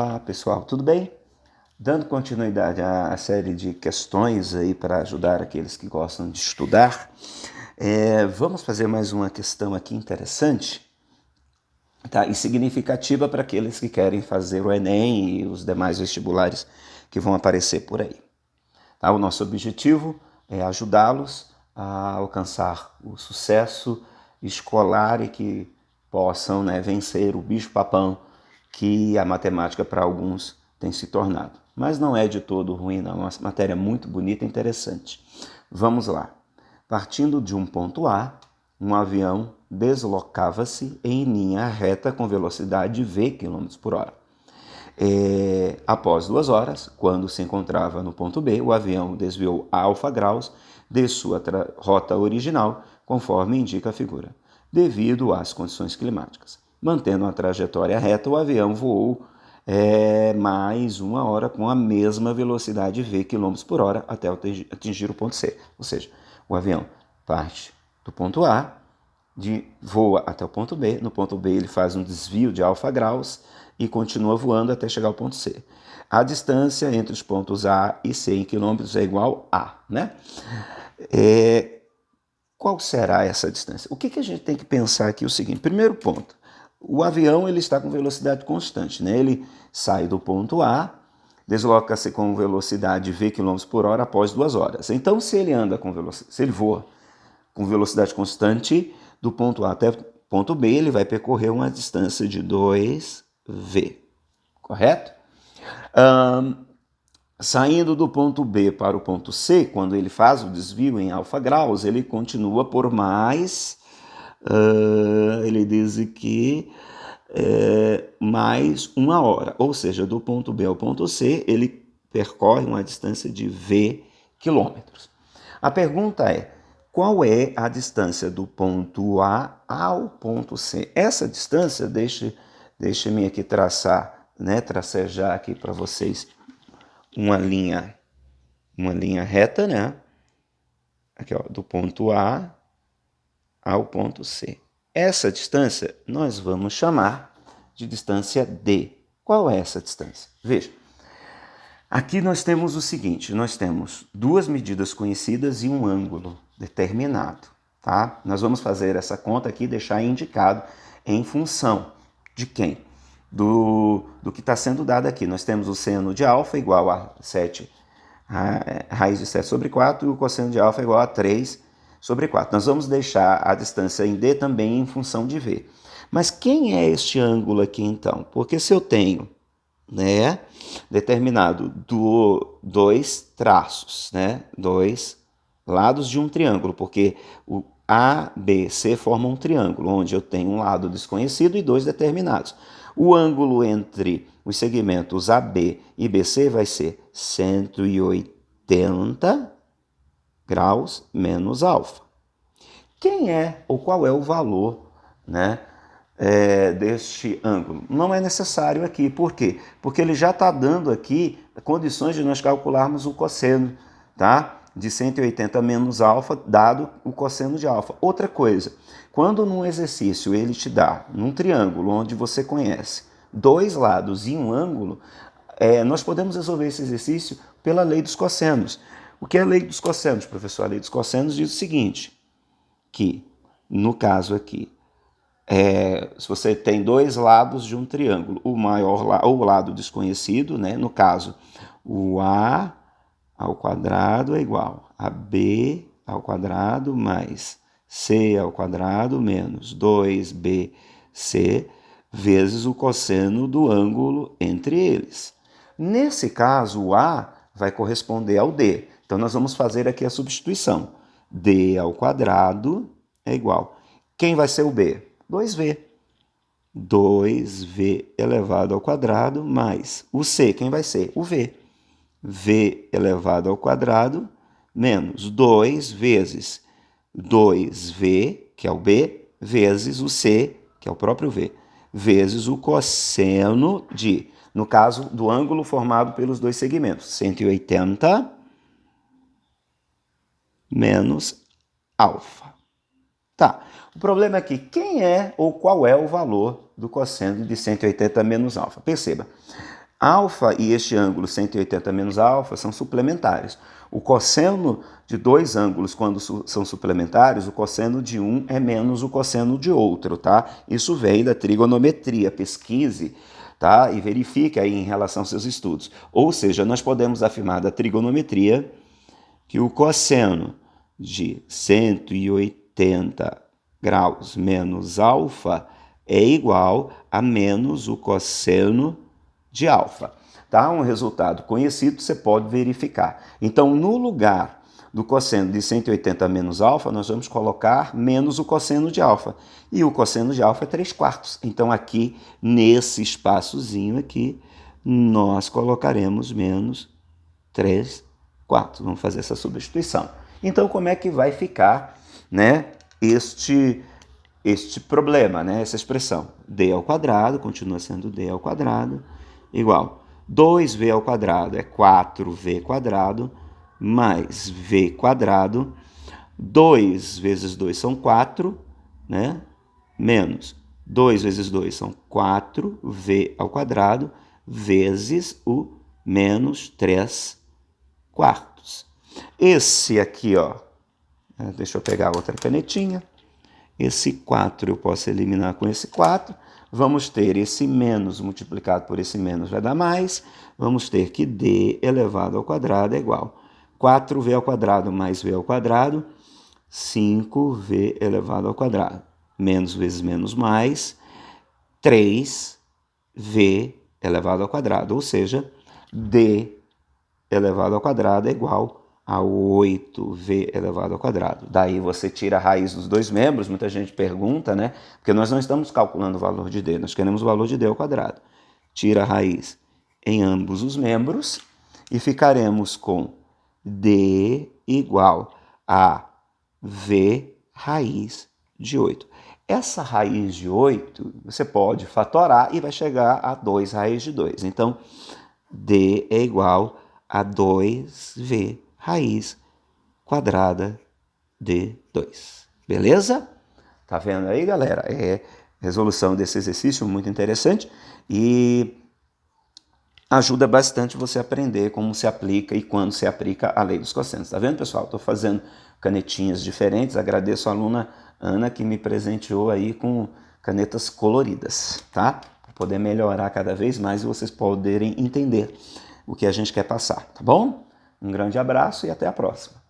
Olá pessoal, tudo bem? Dando continuidade à série de questões aí para ajudar aqueles que gostam de estudar, vamos fazer mais uma questão aqui interessante, tá? E significativa para aqueles que querem fazer o Enem e os demais vestibulares que vão aparecer por aí. Tá? O nosso objetivo é ajudá-los a alcançar o sucesso escolar e que possam, né, vencer o bicho-papão que a matemática para alguns tem se tornado. Mas não é de todo ruim, não. É uma matéria muito bonita e interessante. Vamos lá. Partindo de um ponto A, um avião deslocava-se em linha reta com velocidade v km por hora. Após 2 horas, quando se encontrava no ponto B, o avião desviou alfa graus de sua rota original, conforme indica a figura, devido às condições climáticas. Mantendo uma trajetória reta, o avião voou mais 1 hora com a mesma velocidade v km por hora até atingir o ponto C. Ou seja, o avião parte do ponto A, voa até o ponto B, no ponto B ele faz um desvio de alfa graus e continua voando até chegar ao ponto C. A distância entre os pontos A e C em quilômetros é igual a, né? Qual será essa distância? O que a gente tem que pensar aqui é o seguinte, primeiro ponto, o avião ele está com velocidade constante, né? Ele sai do ponto A, desloca-se com velocidade v km por hora após 2 horas. Então, se ele voa com velocidade constante do ponto A até o ponto B, ele vai percorrer uma distância de 2v, correto? Saindo do ponto B para o ponto C, quando ele faz o desvio em alfa graus, ele continua por mais, ele diz que mais 1 hora, ou seja, do ponto B ao ponto C, ele percorre uma distância de v quilômetros. A pergunta é, qual é a distância do ponto A ao ponto C? Essa distância, deixe-me aqui tracejar aqui para vocês uma linha reta, né? Aqui, ó, do ponto A ao ponto C. Essa distância nós vamos chamar de distância D. Qual é essa distância? Veja, aqui nós temos o seguinte, nós temos 2 medidas conhecidas e um ângulo determinado, tá? Nós vamos fazer essa conta aqui e deixar indicado em função de quem? Do que está sendo dado aqui. Nós temos o seno de alfa igual a 7 raiz de 7 sobre 4 e o cosseno de alfa igual a 3 sobre 4. Nós vamos deixar a distância em D também em função de V. Mas quem é este ângulo aqui então? Porque se eu tenho, né, determinado dois traços, né, 2 lados de um triângulo, porque o A, B, C formam um triângulo, onde eu tenho um lado desconhecido e 2 determinados. O ângulo entre os segmentos AB e BC vai ser 180 graus menos alfa. Quem é ou qual é o valor, né, deste ângulo? Não é necessário aqui. Por quê? Porque ele já está dando aqui condições de nós calcularmos o cosseno, tá? De 180 menos alfa, dado o cosseno de alfa. Outra coisa, quando num exercício ele te dá, num triângulo onde você conhece 2 lados e um ângulo, nós podemos resolver esse exercício pela lei dos cossenos. O que é a lei dos cossenos, professor? A lei dos cossenos diz o seguinte, que no caso aqui, se você tem 2 lados de um triângulo, o lado desconhecido, né? No caso, o A ao quadrado é igual a B ao quadrado mais C ao quadrado menos 2BC vezes o cosseno do ângulo entre eles. Nesse caso, o A vai corresponder ao D. Então, nós vamos fazer aqui a substituição. D ao quadrado é igual. Quem vai ser o B? 2V. 2V elevado ao quadrado mais o C. Quem vai ser? O V. V elevado ao quadrado menos 2 vezes 2V, que é o B, vezes o C, que é o próprio V, vezes o cosseno de, no caso, do ângulo formado pelos 2 segmentos, 180 menos alfa. Tá, o problema é que quem é ou qual é o valor do cosseno de 180 menos alfa? Perceba, Alfa e este ângulo 180 menos alfa são suplementares. O cosseno de dois ângulos, quando são suplementares, o cosseno de um é menos o cosseno de outro, tá? Isso vem da trigonometria, pesquise, tá? E verifique aí em relação aos seus estudos. Ou seja, nós podemos afirmar da trigonometria que o cosseno de 180 graus menos alfa é igual a menos o cosseno de alfa. Tá? Um resultado conhecido, você pode verificar. Então, no lugar do cosseno de 180 menos alfa, nós vamos colocar menos o cosseno de alfa. E o cosseno de alfa é 3/4. Então, aqui, nesse espaçozinho aqui, nós colocaremos menos 3/4. Vamos fazer essa substituição. Então, como é que vai ficar, né, este problema, né, essa expressão? D ao quadrado, continua sendo D ao quadrado, igual 2v ao quadrado é 4v quadrado, mais v quadrado, 2 vezes 2 são 4, né? Menos 2 vezes 2 são 4v ao quadrado, vezes o menos 3/4. Esse aqui, ó, deixa eu pegar outra canetinha. Esse 4 eu posso eliminar com esse 4. Vamos ter esse menos multiplicado por esse menos vai dar mais. Vamos ter que d elevado ao quadrado é igual 4v ao quadrado mais v ao quadrado, 5v elevado ao quadrado. Menos vezes menos mais, 3v elevado ao quadrado. Ou seja, d elevado ao quadrado é igual a 8v elevado ao quadrado. Daí você tira a raiz dos dois membros, muita gente pergunta, né? Porque nós não estamos calculando o valor de d, nós queremos o valor de d ao quadrado. Tira a raiz em ambos os membros e ficaremos com d igual a v raiz de 8. Essa raiz de 8 você pode fatorar e vai chegar a 2 raiz de 2. Então, d é igual a 2v raiz quadrada de 2. Beleza? Tá vendo aí, galera? É resolução desse exercício muito interessante e ajuda bastante você a aprender como se aplica e quando se aplica a lei dos cossenos. Tá vendo, pessoal? Estou fazendo canetinhas diferentes. Agradeço a aluna Ana que me presenteou aí com canetas coloridas, tá? Para poder melhorar cada vez mais e vocês poderem entender o que a gente quer passar, tá bom? Um grande abraço e até a próxima.